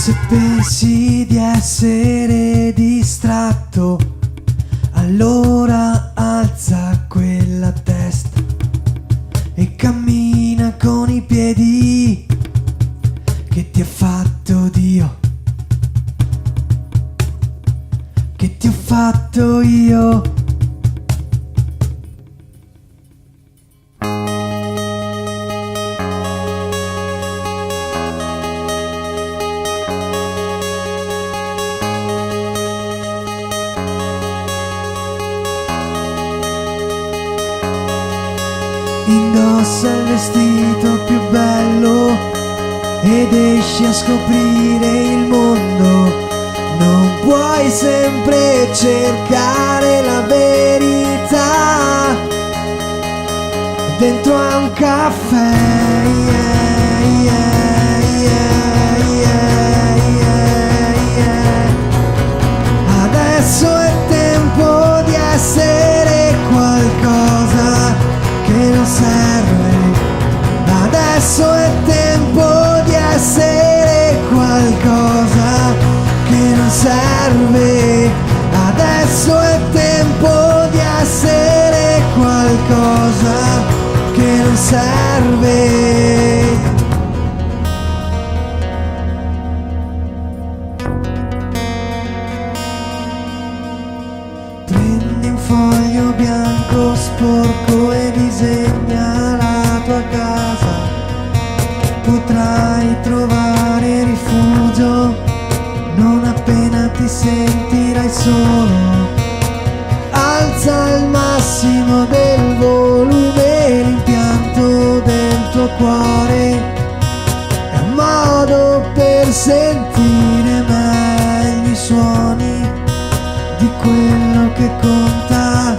Se pensi di essere distratto, allora alza quella testa e cammina con i piedi che ti ha fatto Dio, che ti ho fatto io. Indossa il vestito più bello ed esci a scoprire il mondo. Non puoi sempre cercare la verità dentro a un caffè. Yeah, yeah, yeah, yeah, yeah, yeah. Adesso è tempo di essere qualcosa che non serve. Adesso è tempo di essere qualcosa che non serve. Adesso è tempo di essere qualcosa che non serve. Prendi un foglio bianco sporco e disegna la tua casa. Potrai trovare rifugio non appena ti sentirai solo. Alza al massimo del volume l'impianto del tuo cuore. È un modo per sentire meglio i suoni di quello che conta.